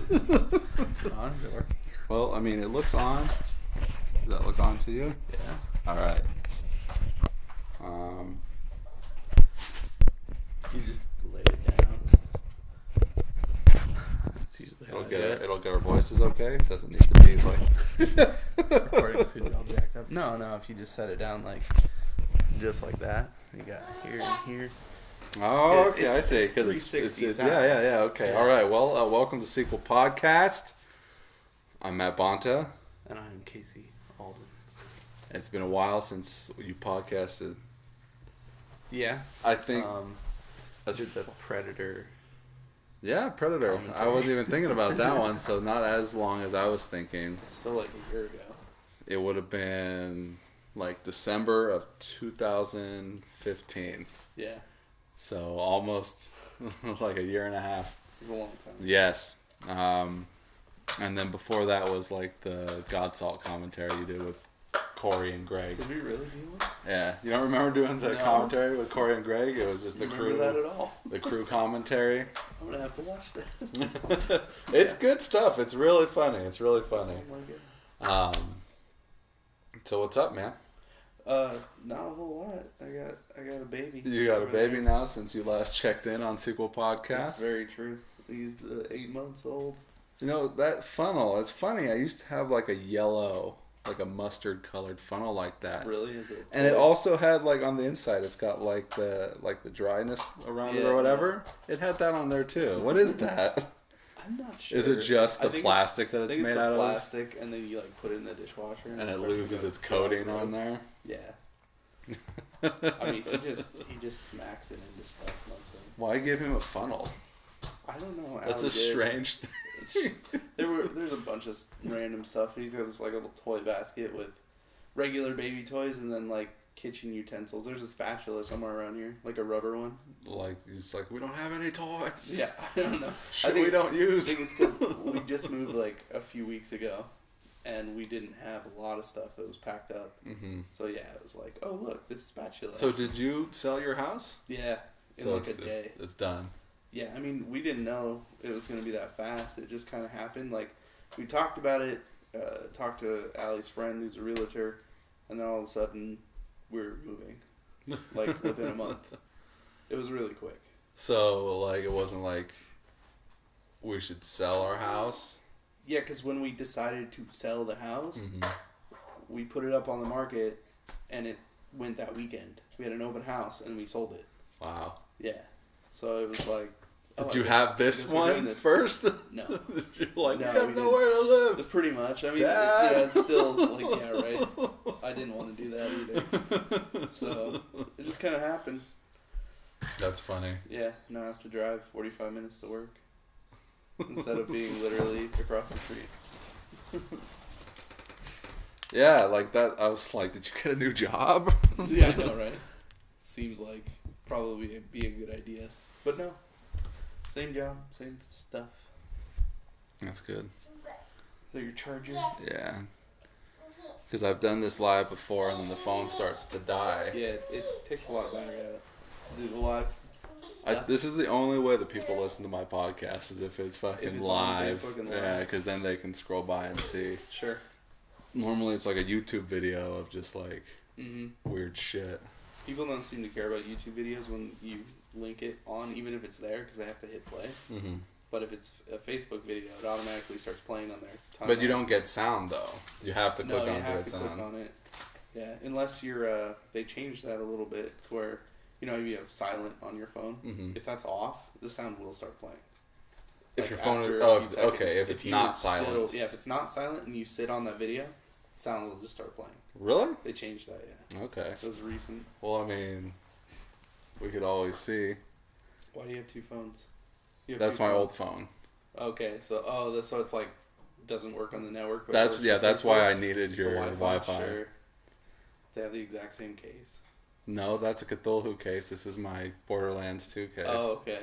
On? Is it working? Well, I mean, it looks on. Does that look on to you? Yeah. All right. You just lay it down. It's usually how I do it. It'll get our voices okay. It doesn't need to be like Recording is gonna be all jacked up. No, if you just set it down like just like that, you got here and here. Oh, okay, I see. It's Because 360 it's sound. yeah. Okay, Yeah. all right. Well, welcome to Sequel Podcast. I'm Matt Bonta. And I'm Casey Alden. It's been a while since you podcasted. Yeah. I think. That's the Predator. Yeah, Predator. Commentary. I wasn't even thinking about that one, so not as long as I was thinking. It's still like a year ago. It would have been like December of 2015. Yeah. So almost like a year and a half. It's a long time. Yes. And then before that was like the God Salt commentary you did with Corey and Greg. Did we really do one? Yeah. You don't remember doing the commentary with Corey and Greg? It was just the crew. Remember that at all? The crew commentary. I'm gonna have to watch that. It's good stuff. It's really funny. It's really funny. Oh my god. So what's up, man? Not a whole lot. I got a baby. You got a over baby there. now since you last checked in on Sequel Podcast? That's very true. He's 8 months old. You know, that funnel, it's funny. I used to have like a yellow, like a mustard colored funnel like that. Really? Is it? And it also had like on the inside, it's got like the dryness around it or whatever. It had that on there too. What is that? I'm not sure. Is it just the I think plastic that it's made the out of? plastic, and then you like put it in the dishwasher, And it starts loses to its coating on there? Yeah. I mean, he just smacks it into stuff mostly. Why give him a funnel? I don't know. That's a strange thing. There's a bunch of random stuff. He's got this like little toy basket with regular baby toys and then like kitchen utensils. There's a spatula somewhere around here, like a rubber one. Like it's like we don't have any toys. Yeah, I don't know. Shit we don't use. I think it's because we just moved like a few weeks ago, and we didn't have a lot of stuff that was packed up. Mm-hmm. So yeah, it was like, oh look, this spatula. So did you sell your house? Yeah, in So like a day. It's done. Yeah, I mean, we didn't know it was going to be that fast. It just kind of happened. Like, we talked about it, talked to Allie's friend who's a realtor, and then all of a sudden, we're moving. Like, within a month. It was really quick. So, like, it wasn't like we should sell our house? Yeah, because when we decided to sell the house, Mm-hmm. we put it up on the market, and it went that weekend. We had an open house, and we sold it. Wow. Yeah. So it was like... Did you have this one first? No. You're like, No, you have nowhere to live. It's pretty much. I mean, Dad. yeah, it's still like, yeah, right. I didn't want to do that either. So it just kind of happened. That's funny. Yeah, now I have to drive 45 minutes to work instead of being literally across the street. Yeah, like that. I was like, did you get a new job? Yeah, I know, right? Seems like probably be a good idea. But no. Same job, same stuff. That's good. Is that your charger? Yeah. Because I've done this live before and then the phone starts to die. Yeah, it takes a lot of battery out. Do the live stuff. This is the only way that people listen to my podcast is if it's fucking If it's on live. Facebook and live. Yeah, because then they can scroll by and see. Sure. Normally it's like a YouTube video of just like Mm-hmm. weird shit. People don't seem to care about YouTube videos when you link it on, even if it's there, because they have to hit play. Mm-hmm. But if it's a Facebook video, it automatically starts playing on their timeline. But you don't get sound though. You have to click No, on you to have get to sound. click on it. Yeah, unless you're, they changed that a little bit to where, you know, you have silent on your phone. Mm-hmm. If that's off, the sound will start playing. If Like your phone after is, a oh, few if, seconds. okay, if it's you not still- silent. Yeah, if it's not silent and you sit on that video, sound will just start playing. Really? They changed that, yeah. Okay. That was recent. Well, I mean, we could always see. Why do you have two phones? You have That's two my phones? old phone. Okay, so so it's like doesn't work on the network. But That's works yeah. for That's Facebook? why I needed The your Wi-Fi. Sure. They have the exact same case. No, that's a Cthulhu case. This is my Borderlands 2 case. Oh, okay.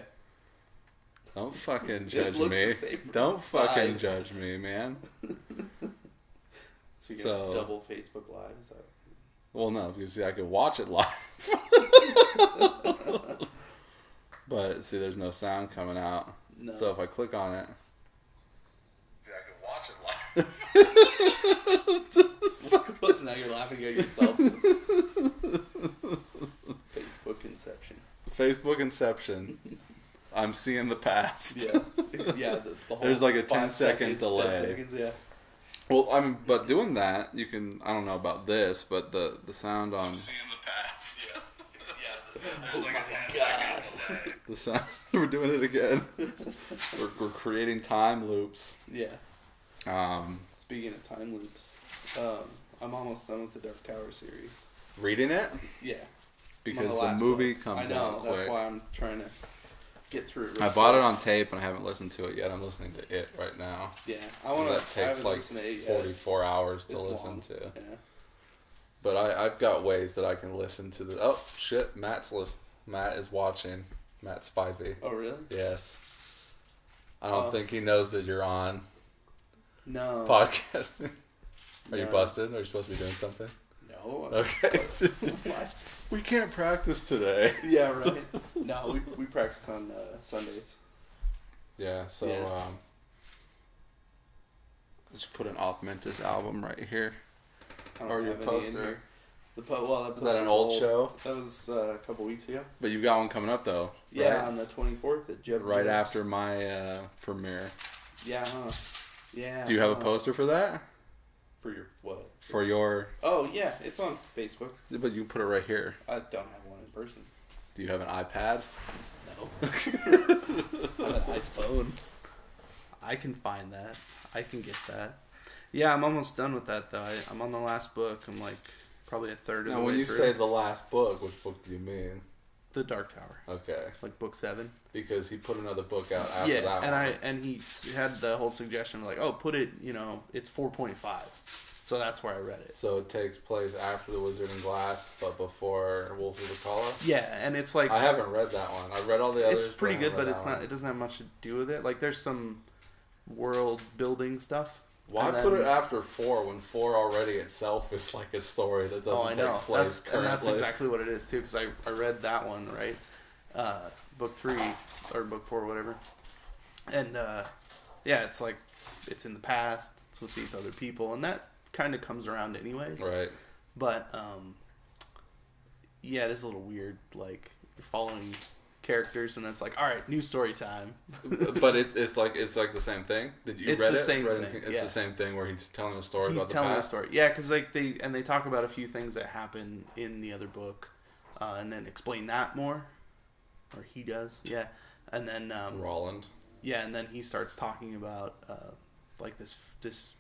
Don't fucking It judge looks me. the same from Don't the fucking side. judge me, man. So you get So- double Facebook Live. Is that... Well, no, because see, I could watch it live. But see, there's no sound coming out. No. So if I click on it, Listen, now you're laughing at yourself. Facebook Inception. Facebook Inception. I'm seeing the past. Yeah. Yeah. The whole There's like a 10 second seconds, delay. 10 seconds, yeah. Well, but doing that, you can, I don't know about this, but the sound on... I'm seeing the past. Yeah. There's like a 10-second delay. The sound, we're doing it again. We're creating time loops. Yeah. Speaking of time loops, I'm almost done with the Dark Tower series. Reading it? Yeah. Because the movie comes out quick. That's why I'm trying to get through it. I bought it on tape and I haven't listened to it yet. I'm listening to it right now. Yeah, I want to. That takes like 44 hours to listen to. Yeah. But I've got ways that I can listen to the. Oh shit! Matt is watching. Matt Spivey. Oh really? Yes. I don't think he knows that you're on. No. Podcasting. Are you busted? Are you supposed to be doing something? No. Okay. What? We can't practice today. Yeah, right. No, we practice on Sundays. Yeah, so just put an Augmented Album right here. Or your poster. Is that an old show? That was a couple weeks ago. But you got one coming up though. Yeah, right? on the 24th at Jeb. Right after my premiere. Yeah. Yeah. Do you have a poster for that? For your what? For your... Oh, yeah. It's on Facebook. But you can put it right here. I don't have one in person. Do you have an iPad? No. I have an iPhone. I can find that. I can get that. Yeah, I'm almost done with that, though. I'm on the last book. I'm like probably a third of the way through. Now, when you say the last book, which book do you mean? The Dark Tower. Okay. Like book 7. Because he put another book out after that one. And he had the whole suggestion of like, oh, put it, it's 4.5. So that's where I read it. So it takes place after The Wizard and Glass, but before Wolf of the Calla? Yeah, and it's like... I haven't read that one. I've read all the others. It's pretty good, but it doesn't have much to do with it. Like, there's some world building stuff. Why put it after 4 when 4 already itself is like a story that doesn't take place currently? And that's exactly what it is, too, because I read that one, right? Book 3, or book 4, whatever. And, it's like, it's in the past, it's with these other people, and that kind of comes around anyways. Right. But, it is a little weird, like, you're following characters, and it's like, all right, new story time. But it's like the same thing. Did you read it? It's the same thing. It's the same thing where he's telling a story about the past. He's telling a story, yeah, because like they talk about a few things that happen in the other book, and then explain that more, or he does, yeah, and then Roland. Yeah, and then he starts talking about like this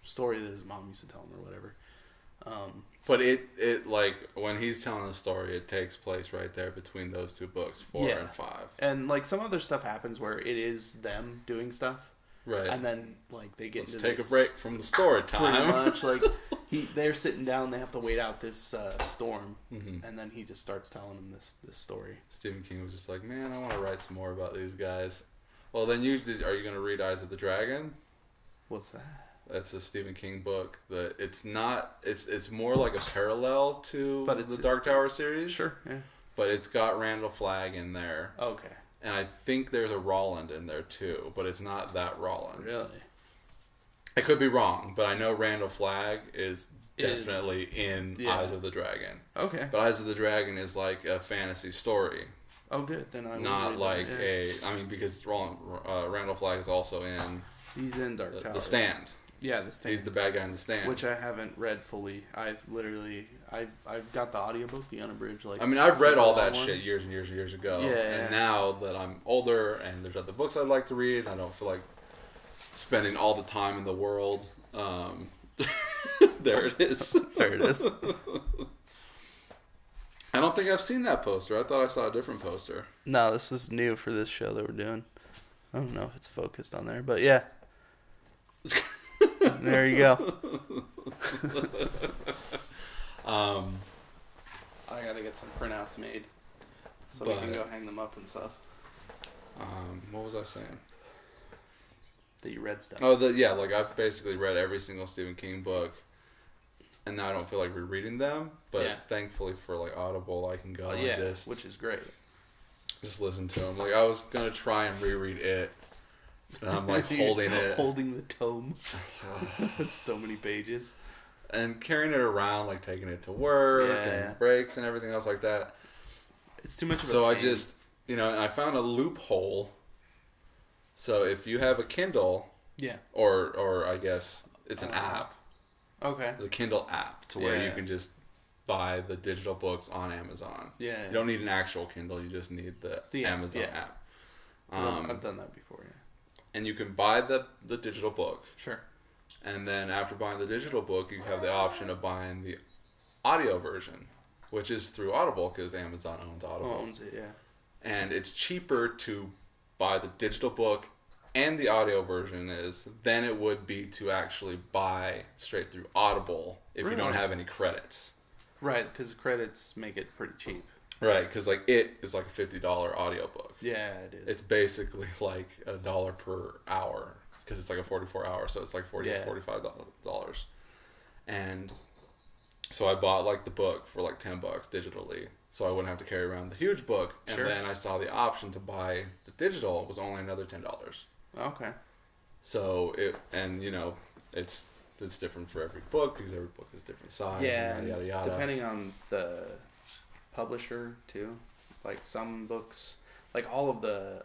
story that his mom used to tell him or whatever. But it like when he's telling the story, it takes place right there between those two books, 4 and 5. And like some other stuff happens where it is them doing stuff, right? And then like they get Let's take a break from the story time. Pretty much, like they're sitting down, they have to wait out this storm, and then he just starts telling them this story. Stephen King was just like, man, I want to write some more about these guys. Well, then are you going to read Eyes of the Dragon? What's that? That's a Stephen King book. That it's more like a parallel to the Dark Tower series. Sure, yeah. But it's got Randall Flagg in there. Okay. And I think there's a Roland in there too, but it's not that Roland. Really? I could be wrong, but I know Randall Flagg is definitely in Eyes of the Dragon. Okay. But Eyes of the Dragon is like a fantasy story. Oh, good. Then I not like because Randall Flagg is also in. He's in Dark Tower. The Stand. Yeah, The Stand. He's the bad guy in The Stand. Which I haven't read fully. I've got the audiobook, the unabridged. I've read all that shit years and years and years ago. Yeah. And now that I'm older and there's other books I'd like to read, I don't feel like spending all the time in the world. There it is. There it is. I don't think I've seen that poster. I thought I saw a different poster. No, this is new for this show that we're doing. I don't know if it's focused on there, but yeah. There you go. I gotta get some printouts made so we can go hang them up and stuff. What was I saying? That you read stuff. Oh, like I've basically read every single Stephen King book, and now I don't feel like rereading them. But thankfully for like Audible, I can go and which is great. Just listen to them. Like I was gonna try and reread it, And I'm like holding it. Holding the tome. So many pages. And carrying it around, like taking it to work and breaks and everything else like that. It's too much of a So pain. I just, and I found a loophole. So if you have a Kindle, or I guess it's an app. Okay. The Kindle app, to where you can just buy the digital books on Amazon. Yeah. You don't need an actual Kindle, you just need the Amazon app. I've done that before, And you can buy the digital book. Sure. And then after buying the digital book, you have the option of buying the audio version, which is through Audible, because Amazon owns Audible. Owns it, yeah. And it's cheaper to buy the digital book and the audio version than it would be to actually buy straight through Audible if you don't have any credits. Right, because credits make it pretty cheap. Right, because it is like a $50 audiobook. Yeah, it is. It's basically like $1 per hour, because it's like a 44-hour, so it's like $40 to $45. And so I bought like the book for like $10 digitally, so I wouldn't have to carry around the huge book. And then I saw the option to buy the digital was only another $10. Okay. So it's different for every book, because every book is different size. Yeah, and yada yada. Depending on the publisher too. Like some books, like all of the.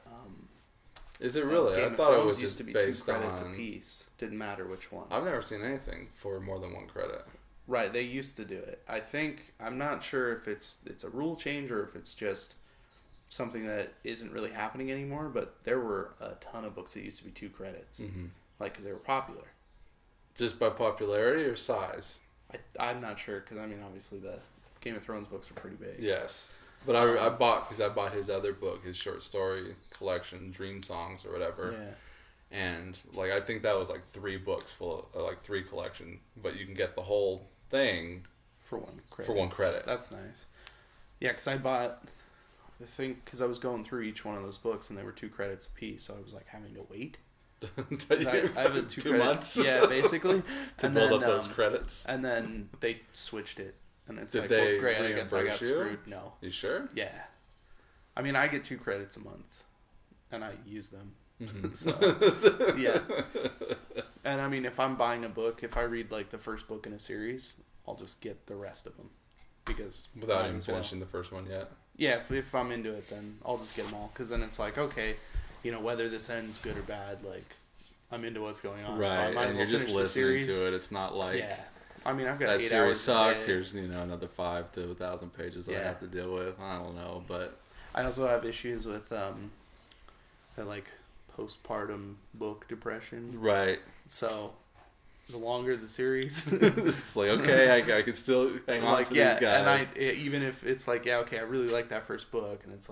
Is it really? Game I of thought it Thrones was used just to be based 2 credits on a piece. Didn't matter which one. I've never seen anything for more than 1 credit. Right, they used to do it. I'm not sure if it's a rule change or if it's just something that isn't really happening anymore, but there were a ton of books that used to be 2 credits. Mm-hmm. Like, because they were popular. Just by popularity or size? I'm not sure, because, obviously the Game of Thrones books are pretty big. Yes. But I bought his other book, his short story collection, Dream Songs or whatever. Yeah. And, I think that was, 3 books full of, 3 collection. But you can get the whole thing for 1 credit. For 1 credit. That's nice. Yeah, because I bought the thing, because I was going through each one of those books, and they were 2 credits a piece, so I was, having to wait. I have a 2 months. Yeah, basically. to build up those credits. And then they switched it. And it's Did they well, great, I guess I got you? screwed. No. You sure? Yeah. I get 2 credits a month, and I use them. Mm-hmm. So, yeah. And if I'm buying a book, if I read the first book in a series, I'll just get the rest of them, because without even finishing the first one yet. Yeah, if I'm into it, then I'll just get them all, because then it's okay, whether this ends good or bad, I'm into what's going on. Right, so I might and as well you're just finish listening to it. It's not like I've got that 8 series hours sucked. today. Here's another 5 to 1,000 pages that I have to deal with. I don't know, but I also have issues with the postpartum book depression. Right. So the longer the series, it's okay, I can still hang on to these guys. And even if it's I really like that first book, and it's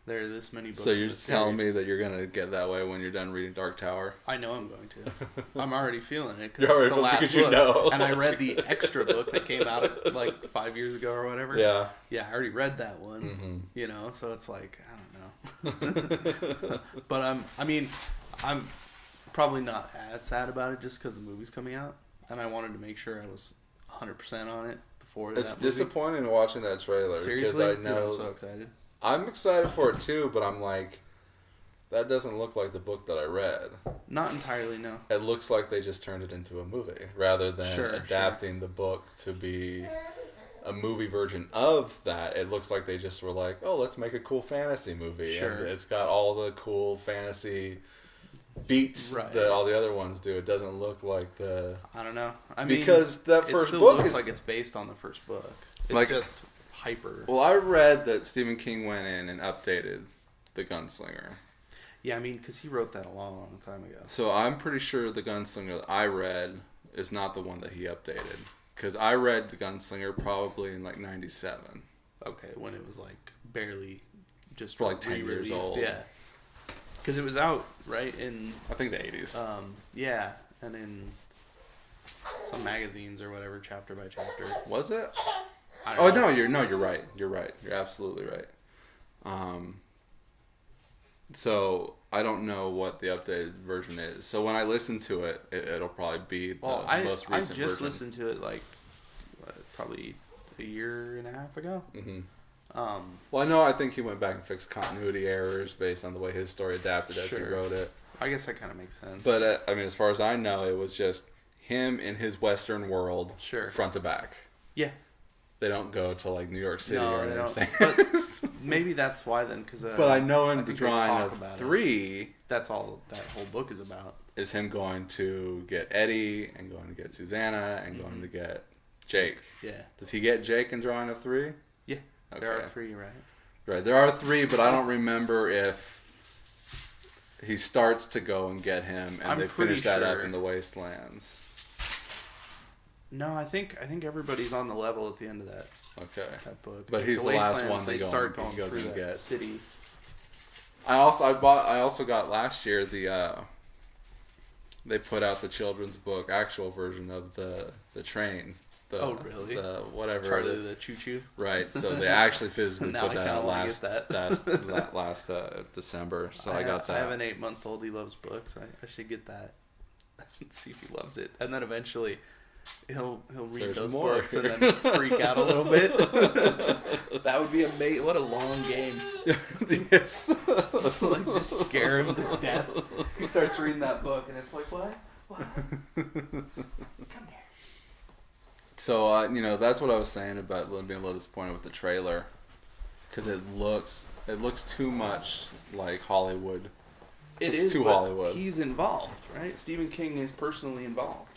there are this many books. So you're just telling me that you're gonna get that way when you're done reading Dark Tower? I know I'm going to. I'm already feeling it, You're already, it's the last because book. You know. And I read the extra book that came out 5 years ago or whatever. Yeah. Yeah, I already read that one. Mm-hmm. So it's I don't know. But I'm probably not as sad about it, just because the movie's coming out, and I wanted to make sure I was 100% on it before that movie. It's disappointing watching that trailer. Seriously? Because I know, Dude, I'm so excited. I'm excited for it too, but I'm that doesn't look like the book that I read. Not entirely, no. It looks like they just turned it into a movie, rather than adapting the book to be a movie version of that. It looks like they just were let's make a cool fantasy movie. Sure. And it's got all the cool fantasy beats that all the other ones do. It doesn't look like the... I don't know. Because that first still book looks like it's based on the first book. It's just hyper. Well, I read that Stephen King went in and updated The Gunslinger. Yeah, because he wrote that a long, long time ago. So I'm pretty sure The Gunslinger that I read is not the one that he updated. Because I read The Gunslinger probably in 97. Okay, when it was barely just 10 years old. Yeah. Because it was out, right, in... I think the 80s. Yeah, and in some magazines or whatever, chapter by chapter. Was it? I don't know. You're right. You're right. You're absolutely right. So I don't know what the updated version is. So when I listen to it, it'll probably be the most recent version. I just listened to it probably a year and a half ago. Mm-hmm. Well, I think he went back and fixed continuity errors based on the way his story adapted as he wrote it. I guess that kind of makes sense. But I mean, as far as I know, it was just him in his Western world, front to back. Yeah. They don't go to like New York City or anything. But maybe that's why then, because. But I know in the drawing of 3, that's all that whole book is about. Is him going to get Eddie and going to get Susanna and going to get Jake. Yeah. Does he get Jake in drawing of 3? Yeah. Okay. There are 3, right? Right. There are 3, but I don't remember if he starts to go and get him and they finish that up in the Wastelands. No, I think everybody's on the level at the end of that. Okay. That book. But he's the last one they start going through and get. City. I also got last year they put out the children's book actual version of the train. Oh really? The whatever. Charlie the Choo Choo. Right. So they actually physically put that out last December. So I got that. I have an 8-month-old. He loves books. I should get that. See if he loves it, and then eventually he'll read those books and then freak out a little bit. That would be amazing. What a long game. Yes. Like just scare him to death. He starts reading that book and it's like, what? Come here. So that's what I was saying about being a little disappointed with the trailer, because it looks too much like Hollywood. It's too Hollywood. He's involved, right? Stephen King is personally involved.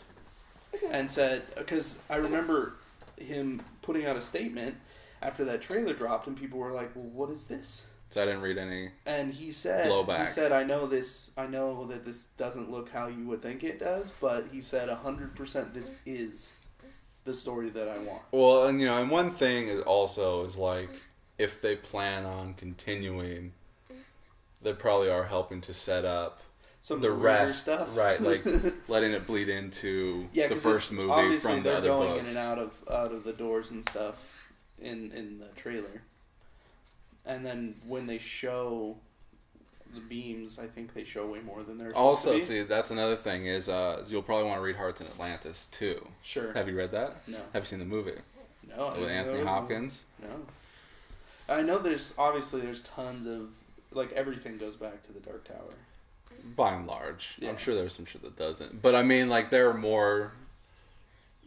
And said, because I remember him putting out a statement after that trailer dropped, and people were like, "Well, what is this?" So I didn't read any. And he said, blowback. "He said, I know that this doesn't look how you would think it does, but he said 100% this is the story that I want." Well, and one thing is like, if they plan on continuing, they probably are helping to set up the rest stuff, right? Like letting it bleed into the first movie from the other books. Obviously, they're going in and out of the doors and stuff in the trailer, and then when they show the beams, I think they show way more than they're supposed to be. See, that's another thing is you'll probably want to read Hearts in Atlantis too. Sure. Have you read that? No. Have you seen the movie? No. With Anthony Hopkins? No. I know there's tons of, like, everything goes back to the Dark Tower. By and large. Yeah. I'm sure there's some shit that doesn't. But I mean, like, there are more,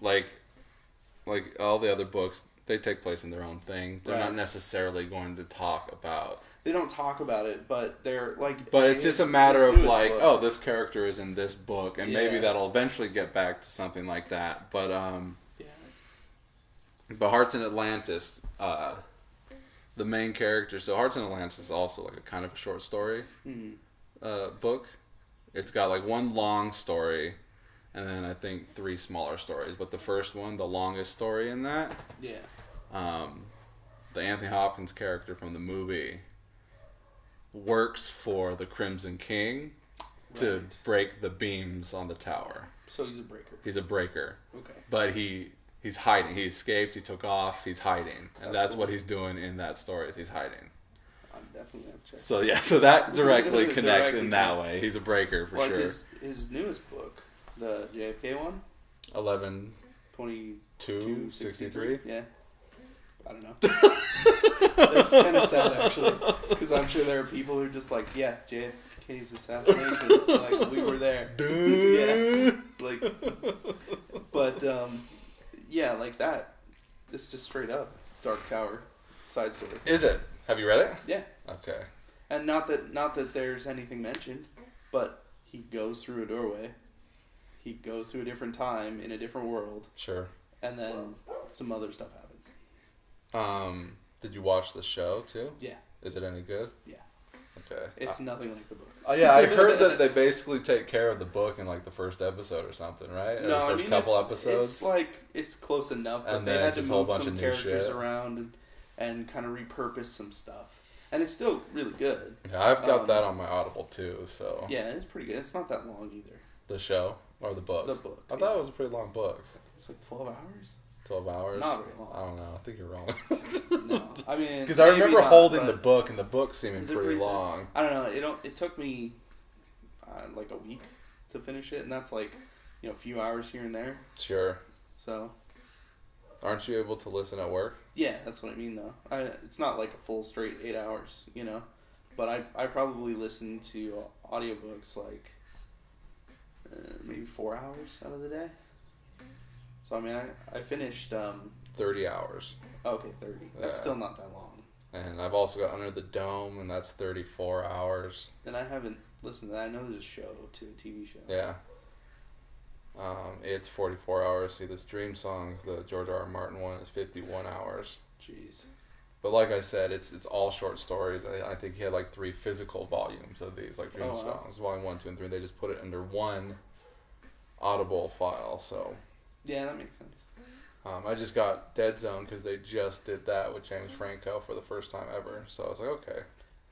like all the other books, they take place in their own thing. They're not necessarily going to talk about. They don't talk about it, but they're like. But it's just a matter of like, book. Oh, this character is in this book, and maybe that'll eventually get back to something like that. But But Hearts in Atlantis, the main character. So Hearts in Atlantis is also like a kind of a short story book. It's got like one long story, and then I think 3 smaller stories. But the first one, the longest story in that, the Anthony Hopkins character from the movie works for the Crimson King to break the beams on the tower. So he's a breaker. He's a breaker. Okay. But he's hiding. He escaped. He took off. He's hiding, and that's cool. What he's doing in that story. Is he's hiding. I'm definitely gonna check. So so that directly connects in that way. He's a breaker for sure. Like his newest book, the JFK one. 11. 22. 63. Yeah. I don't know. That's kind of sad, actually, because I'm sure there are people who are just like, yeah, JFK's assassination, like we were there. Yeah, like, but yeah, like that. It's just straight up Dark Tower side story. Is it? Have you read it? Yeah. Okay. And not that there's anything mentioned, but he goes through a doorway. He goes through a different time in a different world. Sure. And then some other stuff happens. Did you watch the show too? Yeah. Is it any good? Yeah. Okay. It's nothing like the book. Oh yeah, I heard that they basically take care of the book in like the first episode or something, right? Or no, the first couple episodes. It's like it's close enough, but and they had to move some characters around and kind of repurpose some stuff, and it's still really good. Yeah, I've got that on my Audible too, so. Yeah, it's pretty good. It's not that long either. The show or the book? The book. I thought it was a pretty long book. It's like 12 hours. 12 hours? It's not very long. I don't know. I think you're wrong. No, I mean, because I remember holding the book, and the book seeming pretty long. I don't know. It took me like a week to finish it, and that's like a few hours here and there. Sure. So. Aren't you able to listen at work? Yeah, that's what I mean though. It's not like a full straight 8 hours, but I probably listen to audiobooks like maybe 4 hours out of the day. So I mean, I finished 30 hours. Okay, 30. That's still not that long. And I've also got Under the Dome, and that's 34 hours. And I haven't listened to that. I know there's a show too, a TV show. Yeah. It's 44 hours. See, this Dream Songs, the George R. R. Martin one, is 51 hours. Jeez. But like I said, it's all short stories. I think he had like 3 physical volumes of these, like Dream Songs, volume 1, 2, and 3. They just put it under one Audible file. So. Yeah, that makes sense. I just got Dead Zone because they just did that with James Franco for the first time ever. So I was like, okay.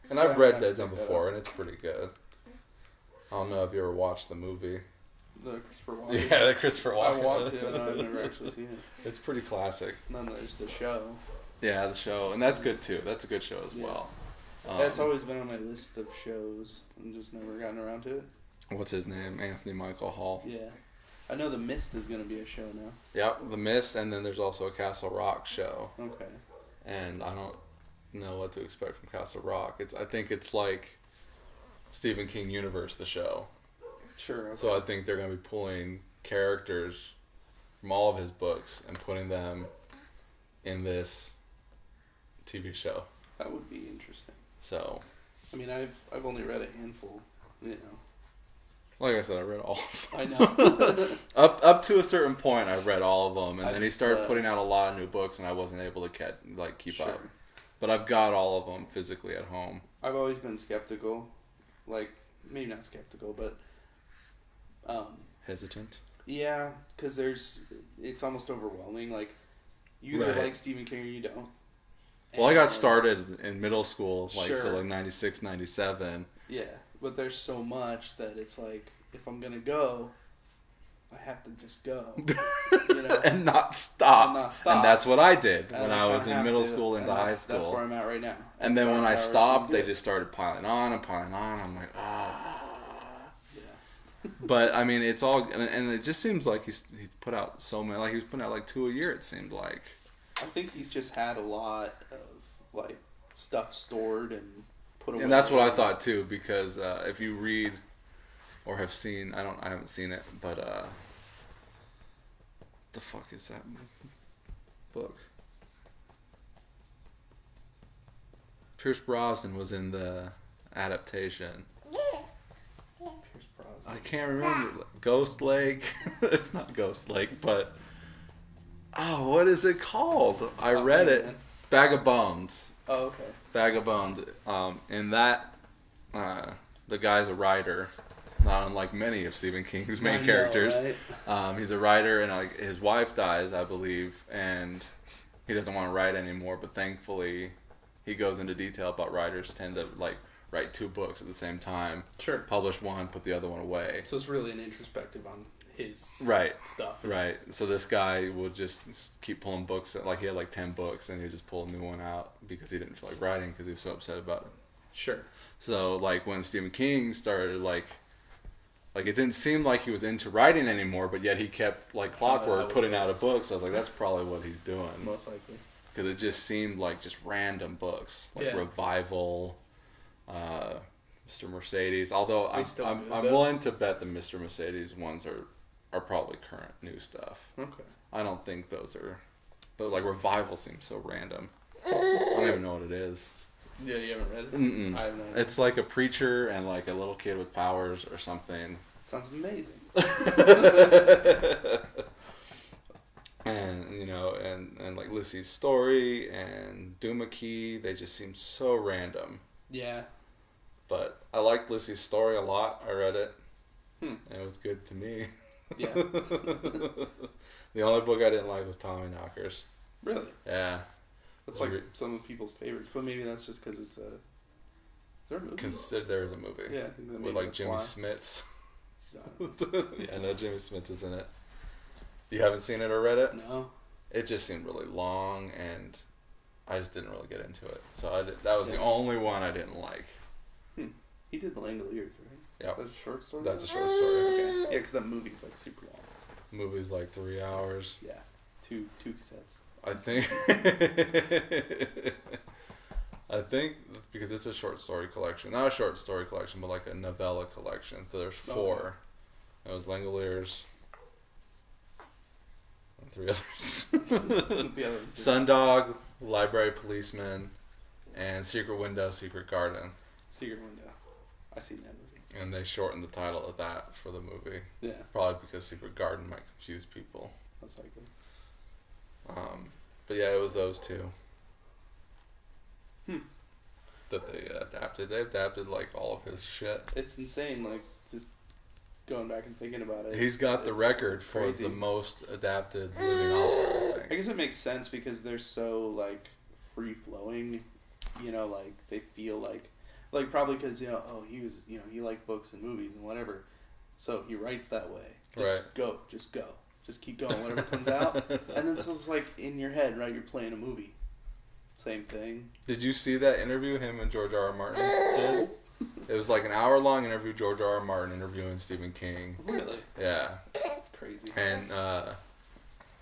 And I've read Dead Zone before, and it's pretty good. I don't know if you ever watched the movie. The Christopher Walken. Yeah, the Christopher Walken. I want to, and I've never actually seen it. It's pretty classic. And then there's the show. Yeah, the show. And that's good, too. That's a good show as well. That's always been on my list of shows. I've just never gotten around to it. What's his name? Anthony Michael Hall. Yeah. I know The Mist is going to be a show now. Yep, The Mist, and then there's also a Castle Rock show. Okay. And I don't know what to expect from Castle Rock. I think it's like Stephen King Universe, the show. Sure. Okay. So I think they're going to be pulling characters from all of his books and putting them in this TV show. That would be interesting. So. I mean, I've only read a handful, you know. Like I said, I read all of them. I know. up to a certain point, I read all of them, and then he started putting out a lot of new books, and I wasn't able to keep up. But I've got all of them physically at home. I've always been skeptical, like maybe not skeptical, but hesitant. Yeah, because it's almost overwhelming. Like you either like Stephen King or you don't. Well, I got started in middle school, so 96, 97. Yeah. But there's so much that it's like, if I'm going to go, I have to just go. You know? And not stop. And that's what I did and when I was in middle school and high school. That's where I'm at right now. And then when I stopped, they just started piling on and piling on. I'm like, ah. Yeah. But, I mean, it's all... And it just seems like he's put out so many... Like, he was putting out like 2 a year, it seemed like. I think he's just had a lot of, like, stuff stored and... And that's what I thought too, because if you read or have seen, I haven't seen it, but the fuck is that book? Pierce Brosnan was in the adaptation. Pierce Brosnan. I can't remember. Ghost Lake. It's not Ghost Lake, but what is it called? I read it. Bag of Bones. Oh, okay. Bag of Bones. In that, the guy's a writer, not unlike many of Stephen King's main characters. Right? He's a writer, and his wife dies, I believe, and he doesn't want to write anymore. But thankfully, he goes into detail about writers tend to write 2 books at the same time. Sure. Publish one, put the other one away. So it's really an introspective on his stuff. Right. So this guy would just keep pulling books. Like he had 10 books, and he'd just pull a new one out because he didn't feel like writing because he was so upset about it. Sure. So when Stephen King started it didn't seem like he was into writing anymore, but yet he kept clockwork putting out a book. So I was like, that's probably what he's doing. Most likely. Because it just seemed like just random books, Revival, Mr. Mercedes. Although I'm willing to bet the Mr. Mercedes ones are probably current new stuff. Okay. I don't think those are, but Revival seems so random. I don't even know what it is. Yeah, you haven't read it? Mm-mm. I have no idea. It's like a preacher and a little kid with powers or something. Sounds amazing. And and Lissy's Story and Doomakey, they just seem so random. Yeah. But I liked Lissy's Story a lot. I read it. And it was good to me. Yeah. The only book I didn't like was Tommy Knockers. Really? Yeah. That's some of people's favorites, but maybe that's just because it's a... Is there a movie? There is a movie. Yeah. With Jimmy Smits. Yeah, no, Jimmy Smits is in it. You haven't seen it or read it? No. It just seemed really long, and I just didn't really get into it. So that was the only one I didn't like. He did The Langoliers, right? Yeah. That's a short story? That's a short story. Okay. Yeah, because that movie's super long. Movie's 3 hours. Yeah. Two cassettes. I think. I think because it's a short story collection. Not a short story collection, but like a novella collection. So there's 4. It was Langoliers. And 3 others. Sundog, Library Policeman, and Secret Window, Secret Garden. Secret Window. I seen that movie. And they shortened the title of that for the movie. Yeah. Probably because Secret Garden might confuse people. Most likely. But yeah, it was those 2. That they adapted. They adapted like all of his shit. It's insane, like just going back and thinking about it. He's got the record for the most adapted living author, I guess it makes sense because they're so like free flowing, you know, like they feel like probably because he was, he liked books and movies and whatever, so he writes that way. Just go, just keep going, whatever comes out, and then so it's like in your head, right? You're playing a movie. Same thing. Did you see that interview him and George R. R. Martin did? It was like an hour-long interview, George R. R. Martin interviewing Stephen King. Really? Yeah. That's crazy. And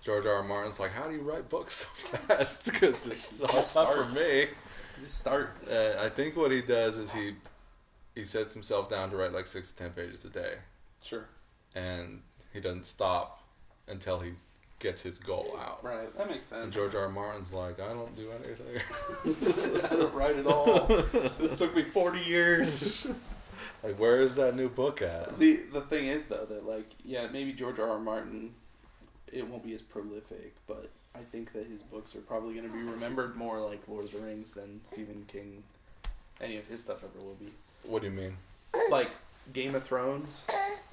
George R. R. Martin's like, how do you write books so fast? Because it's not for me. Just start. I think what he does is he sets himself down to write like 6 to 10 pages a day. Sure. And he doesn't stop until he gets his goal out. Right, that makes sense. And George R. R. Martin's like, I don't do anything. I don't write at all. This took me 40 years. Like, where is that new book at? The thing is, though, that, like, yeah, maybe George R. R. Martin, it won't be as prolific, but I think that his books are probably going to be remembered more like Lord of the Rings than Stephen King, any of his stuff ever will be. What do you mean? Like, Game of Thrones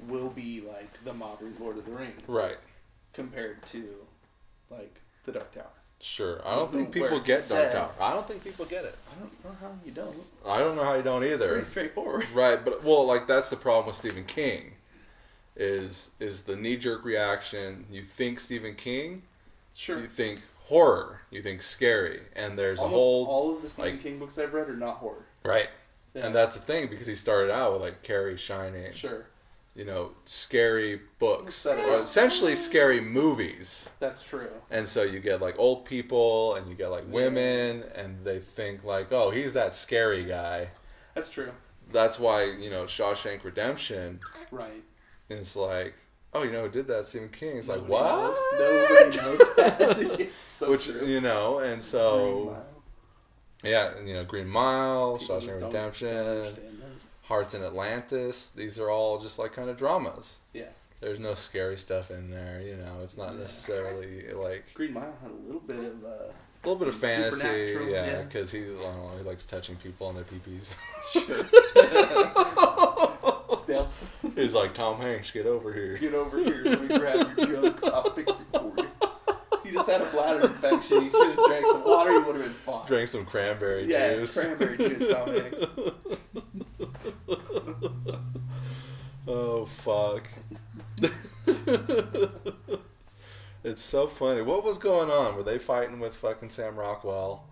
will be, like, the modern Lord of the Rings. Right. Compared to, like, The Dark Tower. Sure. I don't think people get Dark Tower. I don't think people get it. I don't know how you don't. I don't know how you don't either. It's pretty straightforward. Right, but, well, like, that's the problem with Stephen King, is the knee-jerk reaction. You think Stephen King, sure. You think horror, you think scary, and there's almost a whole... all of the Stephen King books I've read are not horror. Right. Yeah. And that's the thing, because he started out with, like, Carrie, Shining. Sure. You know, scary books, or essentially scary movies. That's true. And so you get like old people, and you get like women, and they think like, oh, he's that scary guy. That's true. That's why, Shawshank Redemption. Right. It's like, oh, who did that? Stephen King. It's like, what? Nobody knows that. So which, true. And so, Green Mile, People Shawshank Redemption. Hearts in Atlantis. These are all just like kind of dramas. Yeah. There's no scary stuff in there. It's not necessarily like. Green Mile had a little bit of. A little bit of fantasy, because he likes touching people on their peepees. Sure. Still. He's like, Tom Hanks, get over here. Get over here. Let me grab your junk. I'll fix it for you. If he just had a bladder infection, he should have drank some water. He would have been fine. Drank some cranberry juice. Yeah, cranberry juice, Tom Hanks. Oh, fuck. It's so funny. What was going on? Were they fighting with fucking Sam Rockwell?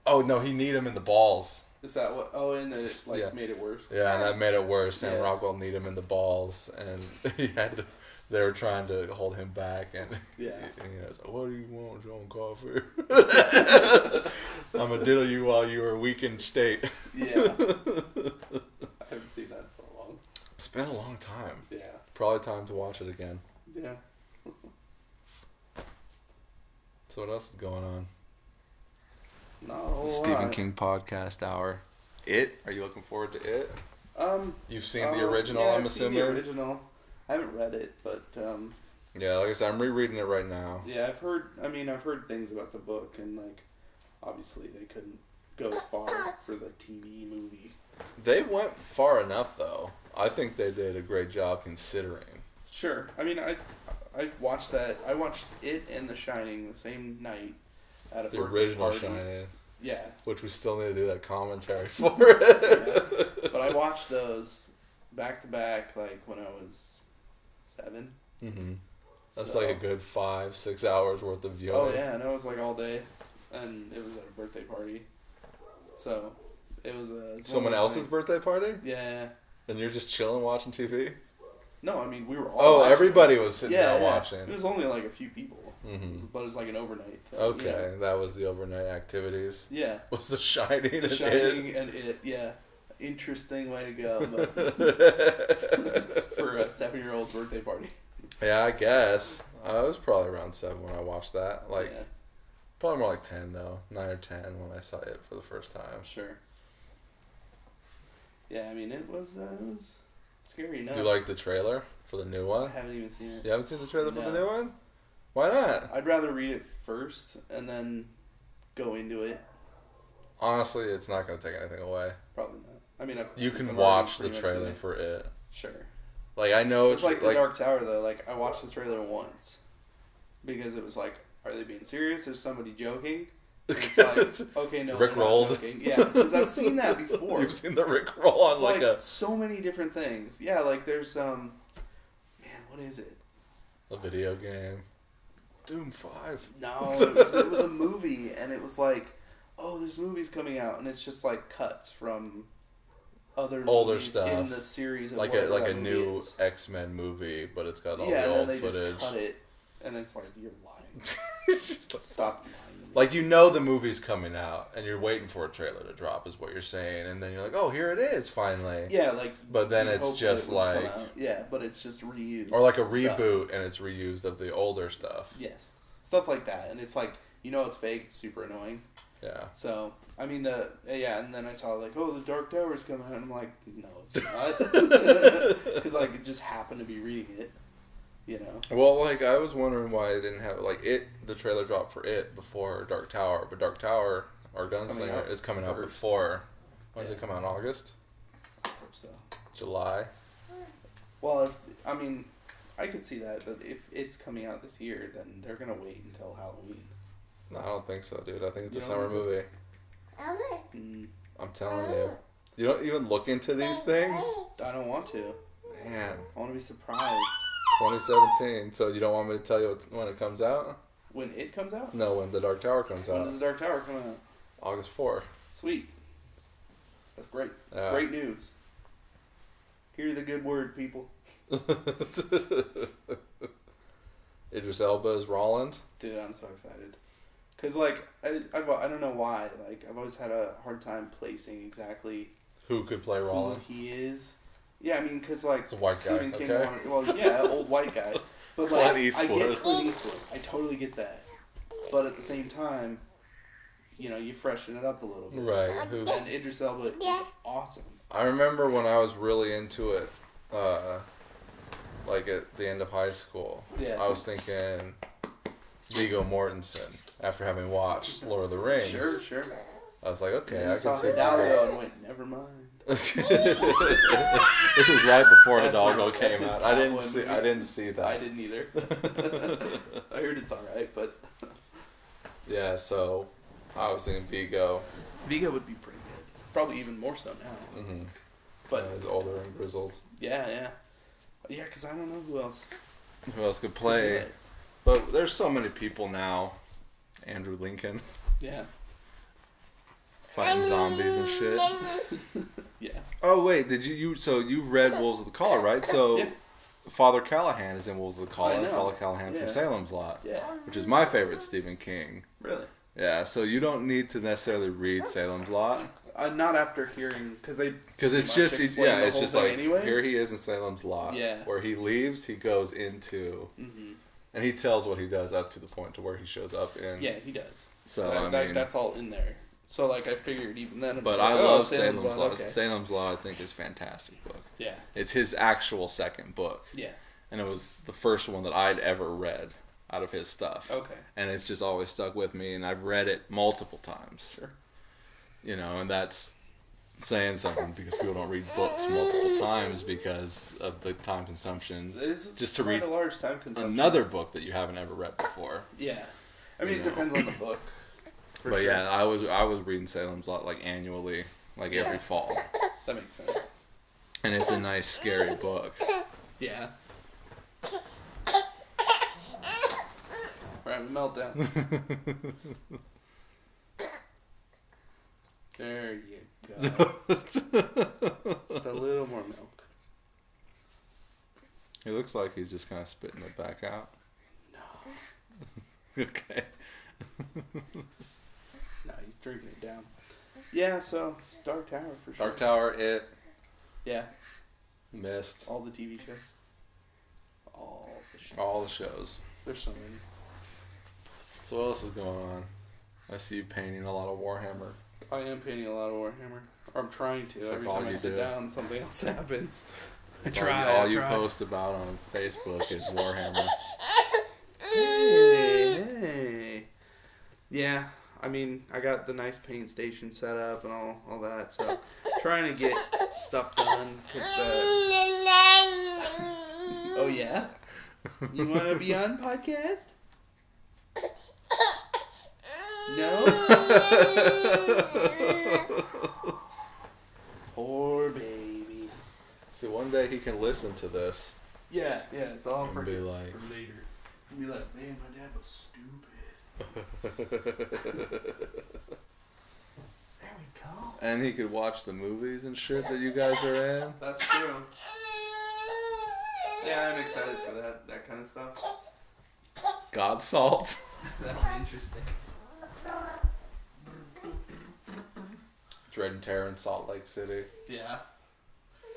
Oh, no, he kneed him in the balls. Is that what? Oh, and it made it worse? Yeah, and that made it worse. Sam Rockwell kneed him in the balls, and they were trying to hold him back, and so, what do you want, John Coffey? I'm going to diddle you while you were weak in state. Yeah. I haven't seen that in so long. It's been a long time. Yeah. Probably time to watch it again. Yeah. So what else is going on? Not a whole lot. Stephen King podcast hour. It? Are you looking forward to it? You've seen the original, I'm assuming? I've seen the original. I haven't read it, but yeah, like I said, I'm rereading it right now. Yeah, I've heard things about the book, and like obviously they couldn't go far for the TV movie. They went far enough though. I think they did a great job considering. Sure. I mean, I watched that. I watched it and The Shining the same night at a the birthday original party. Shining. Yeah. Which we still need to do that commentary for it. Yeah. But I watched those back to back, like when I was 7. Mm-hmm. That's like a good 5-6 hours worth of viewing. Oh yeah, and it was like all day, and it was at a birthday party. So it was someone else's birthday party. Yeah. And you're just chilling watching TV? No, I mean we were all. Everybody was sitting down watching. It was only like a few people. Mm-hmm. But it was like an overnight thing. Okay, that was the overnight activities. Yeah. Was The Shining The Shining and It, yeah. Interesting way to go, but for a 7-year-old's birthday party. Yeah, I guess. I was probably around 7 when I watched that. Probably more like 10 though. 9 or 10 when I saw it for the first time. Sure. Yeah, I mean, it was scary enough. Do you like the trailer for the new one? I haven't even seen it. You haven't seen the trailer for the new one? Why not? I'd rather read it first and then go into it. Honestly, it's not going to take anything away. Probably not. I mean, you can watch the trailer for it. Sure. Like, I know it's like The Dark Tower, though. Like, I watched the trailer once because it was like, are they being serious? Is somebody joking? And it's like, okay, no, Rick rolled. Joking. Yeah, because I've seen that before. You've seen the Rick roll on like so many different things. Yeah, like there's man, what is it? A video game. Doom 5. No, it was a movie, and it was like, oh, there's movies coming out, and it's just like cuts from older movies stuff in the series of like a new XMen movie, but it's got all the old footage. Just cut it, and it's like, you're lying. Stop lying. Like, you know the movie's coming out, and you're waiting for a trailer to drop, is what you're saying, and then you're like, oh, here it is, finally. Yeah, like. But then it's just like. Yeah, but it's just reused. Or like a reboot, and it's reused of the older stuff. Yes, stuff like that, and it's like, it's fake. It's super annoying. Yeah. So I mean, and then I saw like, oh, the Dark Tower's coming out, and I'm like, no, it's not, because like it just happened to be reading it. Well, like, I was wondering why I didn't have the trailer dropped for it before Dark Tower, but Dark Tower or Gunslinger is coming out before. When does it come out? In August? I hope so. July? Well, I could see that, but if it's coming out this year, then they're gonna wait until Halloween. No, I don't think so, dude. I think it's a summer movie. I'm telling you. You don't even look into these things? I don't want to. Man. I want to be surprised. 2017. So you don't want me to tell you when it comes out? When it comes out? No, when the Dark Tower comes out. When does the Dark Tower come out? August 4. Sweet. That's great. Great news. Hear the good word, people. Idris Elba is Roland. Dude, I'm so excited. Because, like, I don't know why. Like, I've always had a hard time placing exactly who could play Roland. Who he is. Yeah, I mean, because, like, it's a white guy, Stephen King okay? well, yeah, old white guy. But, like, Clint Eastwood. I get Clint Eastwood. I totally get that. But at the same time, you freshen it up a little bit. Right. And Idris Elba is awesome. I remember when I was really into it, like at the end of high school, I was thinking Viggo Mortensen after having watched Lord of the Rings. Sure. I was like, okay, I can saw see Hidalgo and went, never mind. This was right before Hidalgo came out. I didn't see that. I didn't either. I heard it's alright, but yeah. So I was thinking Viggo. Viggo would be pretty good. Probably even more so now. Mm-hmm. But he's older and grizzled. Yeah. Yeah, because I don't know who else. Who else could play? But there's so many people now. Andrew Lincoln. Yeah. Fighting zombies and shit. Yeah. Oh wait, so you read Wolves of the Collar, right? So yeah. Father Callahan is in Wolves of the Collar. Father Callahan from Yeah. Salem's Lot. Yeah. Which is my favorite Stephen King. Really? Yeah, so you don't need to necessarily read Salem's Lot. Not after hearing, because it's just it's just like anyways. Here he is in Salem's Lot. Yeah. Where he leaves, he goes into, and he tells what he does up to the point to where he shows up in. Yeah, he does. So that's all in there. So like I figured even then. But I love Salem's Lot. Okay. Salem's Lot, I think, is a fantastic book. Yeah. It's his actual second book. Yeah. And it was the first one that I'd ever read out of his stuff. Okay. And it's just always stuck with me, and I've read it multiple times. Sure. And that's saying something because people don't read books multiple times because of the time consumption. It's just to read a large time consumption. Another book that you haven't ever read before. Yeah. I mean, it depends on the book. But sure. Yeah, I was reading Salem's Lot like annually, like every fall. That makes sense. And it's a nice, scary book. Yeah. We're having a meltdown. There you go. Just a little more milk. He looks like he's just kind of spitting it back out. No. Okay. No, he's drinking it down. Yeah, so Dark Tower for sure. Dark Tower, It. Yeah. Mist. All the TV shows. All the shows. There's so many. So what else is going on? I see you painting a lot of Warhammer. I am painting a lot of Warhammer. Or I'm trying to. It's Every like all time I you sit do. down, something else happens. I All try. you post about on Facebook is Warhammer. Hey. Yeah, I mean, I got the nice paint station set up and all that, so trying to get stuff done. Oh, yeah? You want to be on podcast? No? Poor baby. See, one day he can listen to this. Yeah, it's all And for be like, for later. And be like, man, my dad was stupid. There we go. And he could watch the movies and shit that you guys are in. That's true. Yeah, I'm excited for that kind of stuff. God Salt. That'll be interesting. Dread and Terror in Salt Lake City. Yeah,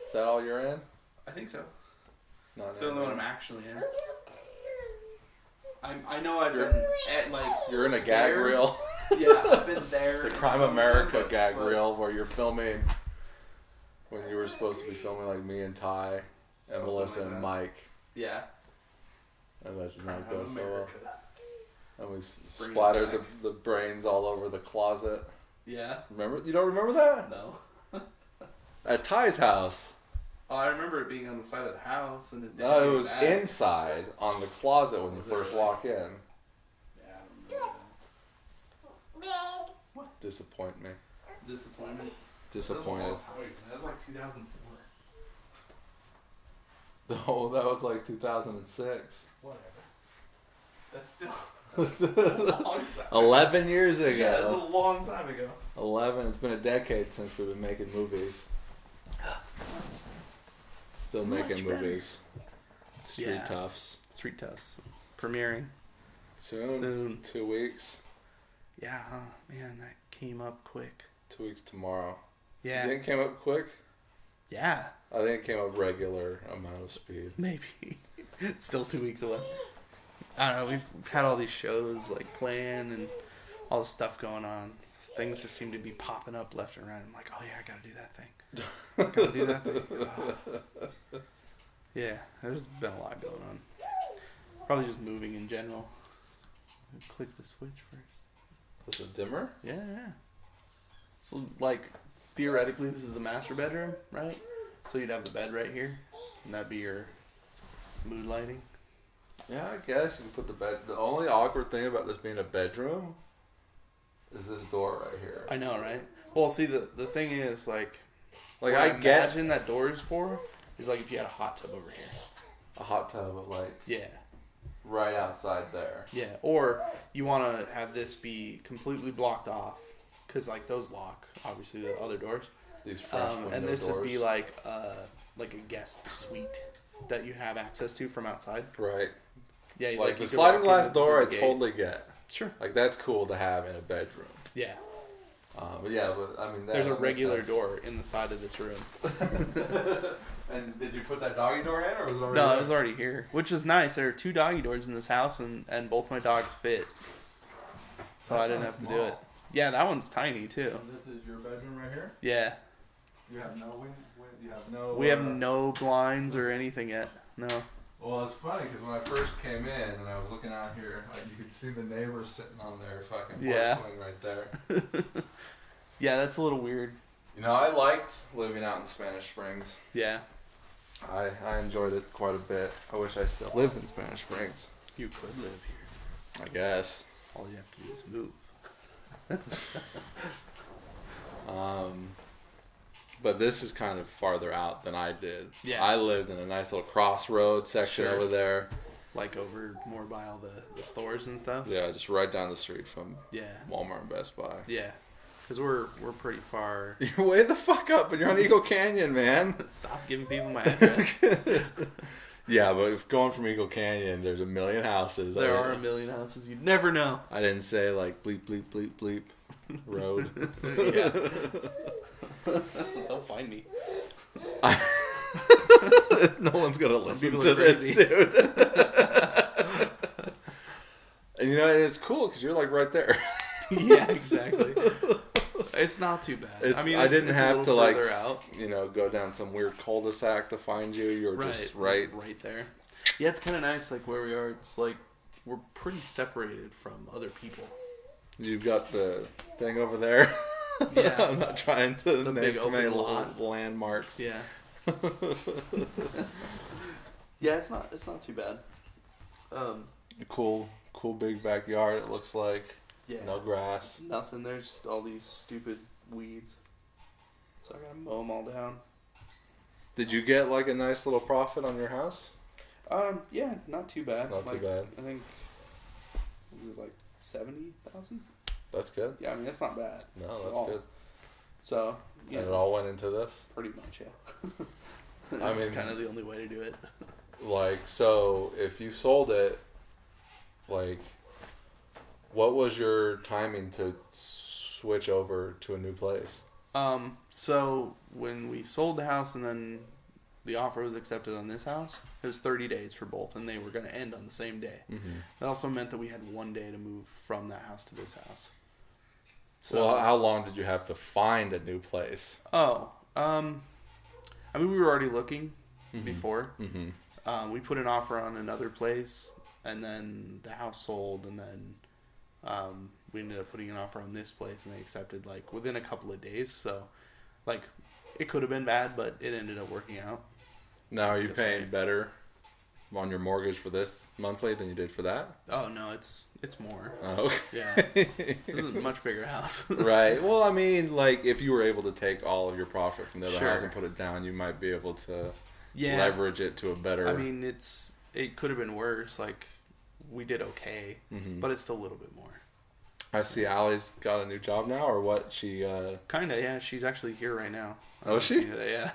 Is that all you're in? I think so. Not It's the only one I'm actually in. I know I've You're- been at like. You're in a gag there. reel. Yeah, I've been there. The in Crime some of them, America gag but- reel where you're filming when you were supposed to be filming like me and Ty and Something Melissa like and that. Mike. Yeah. And that did Crime not go so well. America. And we Bring it splattered back. the brains all over the closet. Yeah. Remember? You don't remember that? No. At Ty's house. Oh, I remember it being on the side of the house and his dad. No, it being was back. inside on the closet when you Was it first really? walk in. Yeah, I don't remember What? Disappoint me. that. Disappointment. Disappointed. That was like 2004. Oh, that was like 2006. Whatever. That's still that's a long time. 11 years ago. Yeah, that's a long time ago. 11. It's been a decade since we've been making movies. Still making Much better. movies. Street Yeah. Toughs. Street Toughs. Premiering. Soon. 2 weeks. Yeah, huh? Man, that came up quick. 2 weeks tomorrow. Yeah. You think it came up quick? Yeah. I think it came up regular amount of speed. Maybe. Still 2 weeks away. I don't know. We've had all these shows like planned and all this stuff going on. Things just seem to be popping up left and right. I'm like, oh yeah, I gotta do that thing. Gotta do that thing. Oh. Yeah, there's been a lot going on. Probably just moving in general. Click the switch first. Was it dimmer? Yeah. So like, theoretically, this is the master bedroom, right? So you'd have the bed right here, and that'd be your mood lighting. Yeah, I guess you can put the bed. The only awkward thing about this being a bedroom is this door right here. I know, right? Well, see, the thing is, like Like what I get imagine that door is for is like if you had a hot tub over here. a hot tub, but like Yeah. right outside there. Yeah. Or you want to have this be completely blocked off, because like those lock, obviously, the other doors. These French window and this doors. would be like a guest suite that you have access to from outside. right. Yeah. Like you the could sliding walk in glass with door, I the gate. totally get. Sure. Like that's cool to have in a bedroom. Yeah. But yeah, but I mean, There's a that makes regular sense. door in the side of this room. And did you put that doggy door in, or was it already? No, there? it was already here, which is nice. There are 2 doggy doors in this house, and both my dogs fit, so That's I didn't kinda have to do it. small. Yeah, that one's tiny too. And this is your bedroom right here. Yeah, You have no wing. You have no. we have no blinds or anything yet. No. Well, it's funny because when I first came in and I was looking out here, like, you could see the neighbors sitting on their fucking porch Yeah. swing right there. Yeah, that's a little weird. You know, I liked living out in Spanish Springs. Yeah, I enjoyed it quite a bit. I wish I still lived in Spanish Springs. you could live here. I guess. All you have to do is move. But this is kind of farther out than I did. Yeah. I lived in a nice little crossroads section Sure. over there. Like over more by all the stores and stuff. Yeah, just right down the street from Yeah, Walmart and Best Buy. yeah. Because we're pretty far. You're way the fuck up and you're on Eagle Canyon, man. Stop giving people my address. Yeah, but if going from Eagle Canyon, there's a million houses. There are a million houses. You'd never know. I didn't say like bleep, bleep, bleep, bleep road. Yeah. They'll find me. No one's going to listen to this, dude. And you know, it's cool because you're like right there. Yeah, exactly. It's not too bad. I mean, I didn't have to like, go down some weird cul-de-sac to find you. You're just right there. Yeah, it's kind of nice. Like where we are, it's like we're pretty separated from other people. You've got the thing over there. Yeah, I'm not trying to make too many landmarks. Yeah. Yeah, it's not too bad. Cool big backyard. It looks like. Yeah. No grass. Nothing. There's just all these stupid weeds. So I gotta mow them all down. Did you get like a nice little profit on your house? Yeah, not too bad. Not too bad. I think was it like 70,000? That's good. Yeah, I mean that's not bad. No, that's good. So and it all went into this? Pretty much, yeah. I mean, it's kind of the only way to do it. Like, so if you sold it, like, what was your timing to switch over to a new place? So when we sold the house and then the offer was accepted on this house, it was 30 days for both, and they were going to end on the same day. Mm-hmm. That also meant that we had 1 day to move from that house to this house. So, well, how long did you have to find a new place? Oh, I mean, we were already looking before. Mm-hmm. We put an offer on another place, and then the house sold, and then we ended up putting an offer on this place, and they accepted like within a couple of days. So, like, it could have been bad, but it ended up working out. Now, are you paying better on your mortgage for this monthly than you did for that? Oh no, it's more. Oh, okay. Yeah, this is a much bigger house. Right. Well, I mean, like if you were able to take all of your profit from the other house and put it down, you might be able to leverage it to a better. I mean, it could have been worse. Like we did okay, but it's still a little bit more. I see Allie's got a new job now, or what? She kinda, yeah. She's actually here right now. Oh, is she? Yeah.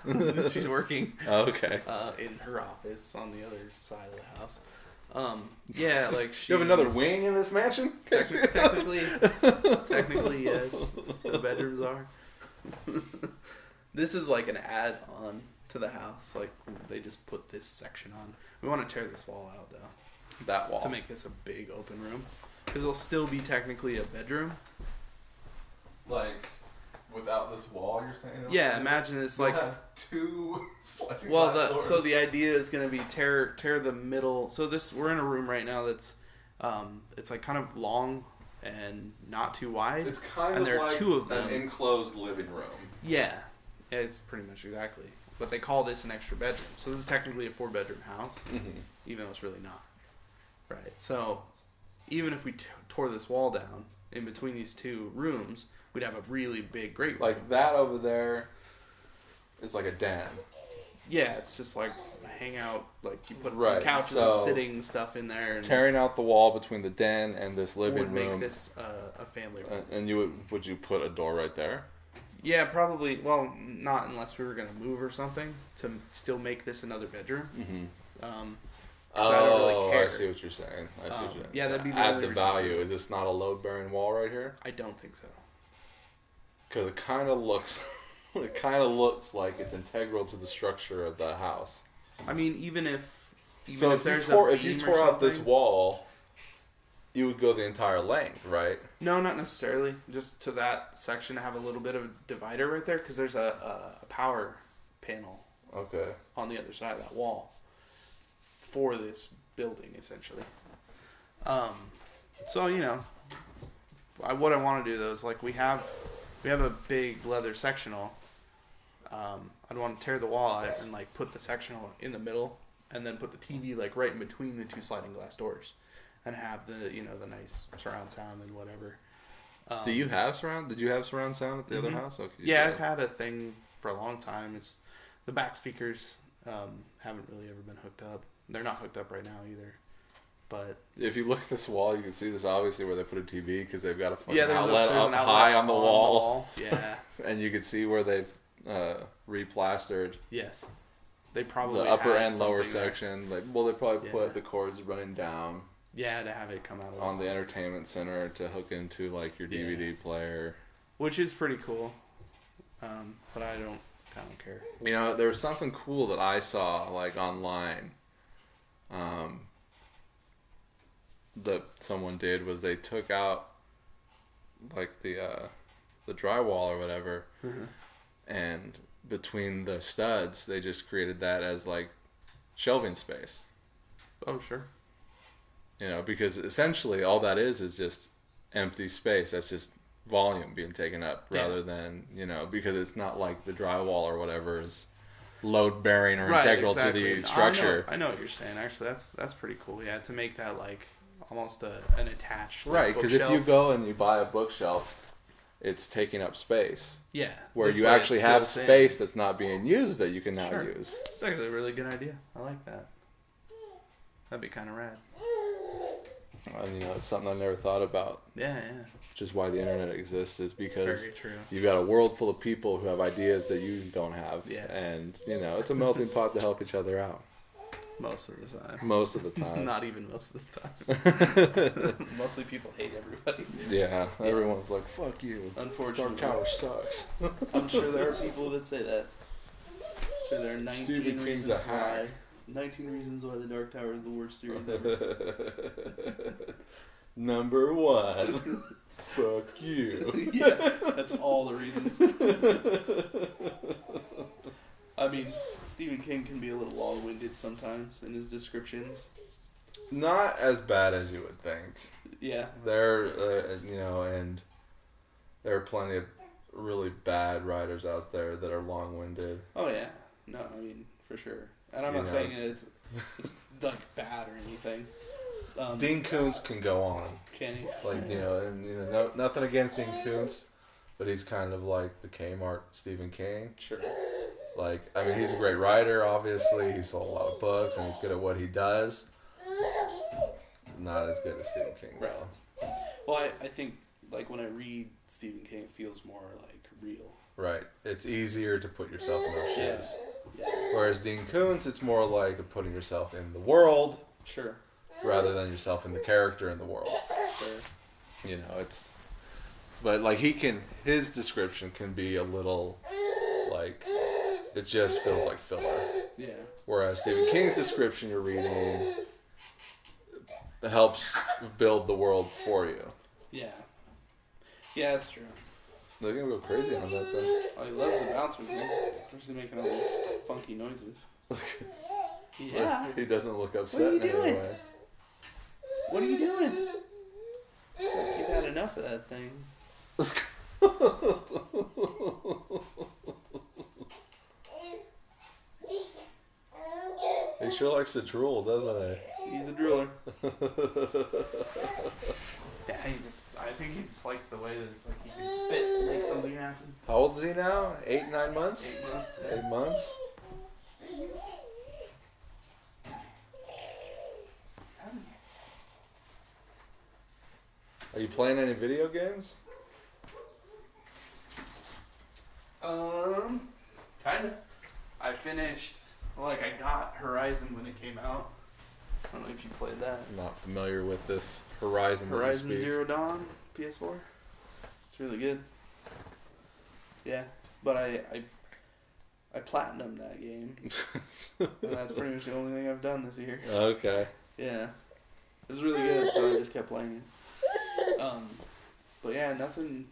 She's working. Oh, okay. In her office on the other side of the house. Yeah, like she. You have another wing in this mansion? Technically, yes. The bedrooms are. This is like an add-on to the house. Like they just put this section on. We want to tear this wall out though. That wall. To make this a big open room. Because it'll still be technically a bedroom. Like, without this wall, you're saying? Yeah, imagine it's like... have two sliding doors. So the idea is going to be tear the middle... So we're in a room right now that's... it's like kind of long and not too wide. It's kind and of there like are two of them. An enclosed living room. Yeah. It's pretty much exactly. But they call this an extra bedroom. So this is technically a 4-bedroom house. Even though it's really not. Right. So... Even if we tore this wall down in between these two rooms, we'd have a really big great room. Like that over there is like a den. Yeah, it's just like a hangout. Like you put some couches and sitting stuff in there. And tearing out the wall between the den and this living room. Would make this a family room. And would you put a door right there? Yeah, probably. Well, not unless we were going to move or something to still make this another bedroom. I don't really care. I see what you're saying. Yeah, that'd be the add the value. Is this not a load-bearing wall right here? I don't think so. Because it kind of looks like it's integral to the structure of the house. I mean, even if if you tore out this wall, you would go the entire length, right? No, not necessarily. Just to that section, have a little bit of a divider right there because there's a power panel. Okay. On the other side of that wall. For this building, essentially. So what I want to do though is like we have a big leather sectional. I'd want to tear the wall out and like put the sectional in the middle, and then put the TV like right in between the two sliding glass doors, and have the the nice surround sound and whatever. Do you have surround? Did you have surround sound at the other house? Okay. Yeah, I've had a thing for a long time. It's the back speakers haven't really ever been hooked up. They're not hooked up right now either. But if you look at this wall, you can see this obviously where they put a TV because they've got a fucking there's outlet an outlet high on the wall. Yeah. And you can see where they've replastered. Yes. They probably the upper had and lower something there. section. Like, well, they probably put the cords running down. Yeah, to have it come out on the entertainment center to hook into like your DVD player, which is pretty cool. But I don't care. You know, there was something cool that I saw like online. That someone did was they took out like the drywall or whatever, and between the studs they just created that as like shelving space. Oh sure. You know, because essentially all that is just empty space. That's just volume being taken up rather than, you know, because it's not like the drywall or whatever is load bearing or integral to the structure. I know what you're saying. Actually, that's pretty cool. Yeah, to make that like almost an attached right, because if you go and you buy a bookshelf, it's taking up space. Yeah. Where you actually have space that's not being used that you can now use. It's actually a really good idea. I like that. That'd be kind of rad. And, you know, it's something I never thought about. Yeah. Which is why the internet exists, is because very true. You've got a world full of people who have ideas that you don't have. Yeah. And, you know, it's a melting pot to help each other out. Most of the time. Most of the time. Not even most of the time. Mostly people hate everybody. Yeah. Everyone's like, fuck you. Unfortunately. Dark Tower sucks. I'm sure there are people that say that. I'm sure there are 19 reasons why. 19 reasons why the Dark Tower is the worst series ever. Number 1. Fuck you. Yeah, that's all the reasons. I mean, Stephen King can be a little long-winded sometimes in his descriptions. Not as bad as you would think. Yeah. There, you know, and there are plenty of really bad writers out there that are long-winded. Oh, yeah. No, I mean, for sure. And I'm not saying it's like bad or anything. Dean Koontz can go on. Can he? Like, you know, and you know, nothing against Dean Koontz, but he's kind of like the Kmart Stephen King. Sure. Like, I mean, he's a great writer, obviously. He sold a lot of books, and he's good at what he does. Not as good as Stephen King, though. Right. Well, I think, like, when I read Stephen King, it feels more, like, real. Right. It's easier to put yourself in those shoes. Yeah. Whereas Dean Koontz, it's more like putting yourself in the world. Sure. Rather than yourself in the character in the world. Sure. You know, it's... But, like, his description can be a little, like... It just feels like filler. Yeah. Whereas Stephen King's description you're reading helps build the world for you. Yeah. Yeah, that's true. They're going to go crazy on that, though. Oh, he loves the bounce with me. Especially making all these funky noises. Yeah. He doesn't look upset in any way. What are you doing? You've had enough of that thing. He sure likes to drool, doesn't he? He's a drooler. Yeah, I think he just likes the way that it's like he can spit and make something happen. How old is he now? 8, 9 months? 8 months. Yeah. 8 months? Are you playing any video games? Kinda. I finished, I got Horizon when it came out. I don't know if you played that. I'm not familiar with this Horizon. Horizon Zero Dawn, PS4. It's really good. Yeah, but I platinumed that game. And that's pretty much the only thing I've done this year. Okay. Yeah. It was really good, so I just kept playing it. But yeah, nothing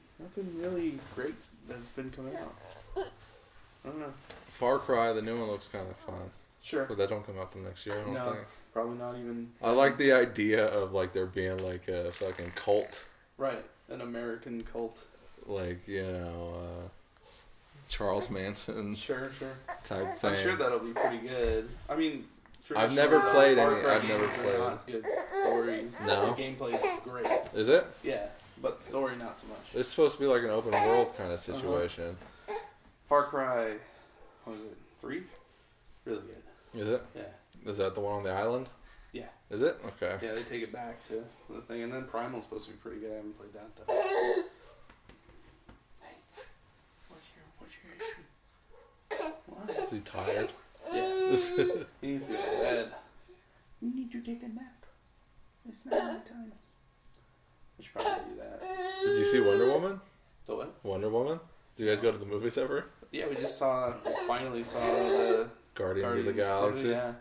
really great that's been coming out. I don't know. Far Cry, the new one looks kind of fun. Sure. But that don't come out till next year, I don't think. Probably not even. I like the idea of like there being like a fucking cult. Right. An American cult. Like, you know, Charles Manson. Sure. Type thing. I'm sure that'll be pretty good. I mean, I've never played Far any. Cry I've never games are played. not good stories. No. The gameplay's great. Is it? Yeah, but story not so much. It's supposed to be like an open world kind of situation. Far Cry, what was it? 3? Really good. Is it? Yeah. Is that the one on the island? Yeah. Is it? Okay. Yeah, they take it back to the thing, and then Primal's supposed to be pretty good. I haven't played that though. Hey, what's your issue? What? Is he tired? Yeah. He needs to go to bed. You need to take a nap. It's not my time. I should probably do that. Did you see Wonder Woman? The what? Wonder Woman? Do you guys go to the movies ever? Yeah, we finally saw the Guardians of the Galaxy. 2, yeah.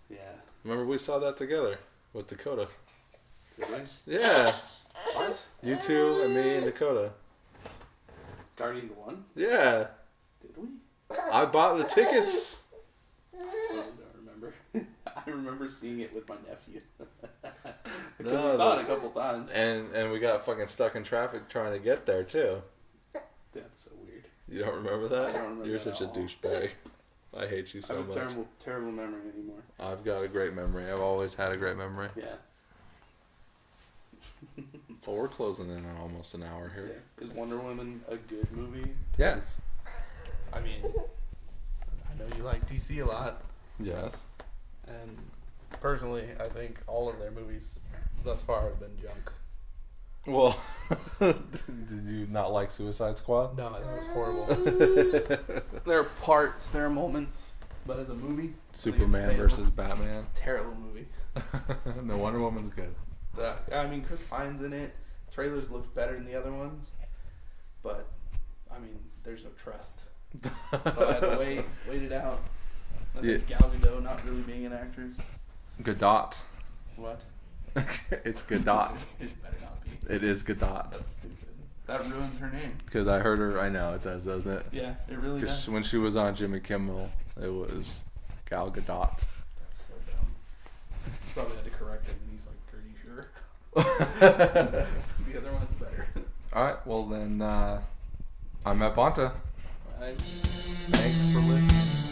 Yeah. Remember we saw that together with Dakota. Did we? Yeah. What? You two and me and Dakota. Guardians 1? Yeah. Did we? I bought the tickets. I don't remember. I remember seeing it with my nephew. Because No, we saw it a couple times. And we got fucking stuck in traffic trying to get there too. That's so weird. You don't remember that? I don't remember. You're such a douchebag. I hate you so much. I have a terrible memory anymore. I've got a great memory. I've always had a great memory. Yeah. Well, we're closing in on almost an hour here. Yeah. Is Wonder Woman a good movie? Yes. I mean, I know you like DC a lot. Yes. And personally, I think all of their movies thus far have been junk. Well, did you not like Suicide Squad? No, that was horrible. There are parts, there are moments, but as a movie, Superman versus Batman. Terrible movie. No, Wonder Woman's good. I mean, Chris Pine's in it. Trailers look better than the other ones, but I mean, there's no trust. So I had to wait it out. And then Gal Gadot not really being an actress. Godot. What? It's Godot. It better not be. It is Godot. That's stupid. That ruins her name. Because I heard her. I know it does, doesn't it? Yeah, it really does. Because when she was on Jimmy Kimmel, it was Gal Gadot. That's so dumb. Probably had to correct him, and he's like, "Are you sure?" The other one's better. All right. Well then, I'm Matt Bonta. All right. Thanks for listening.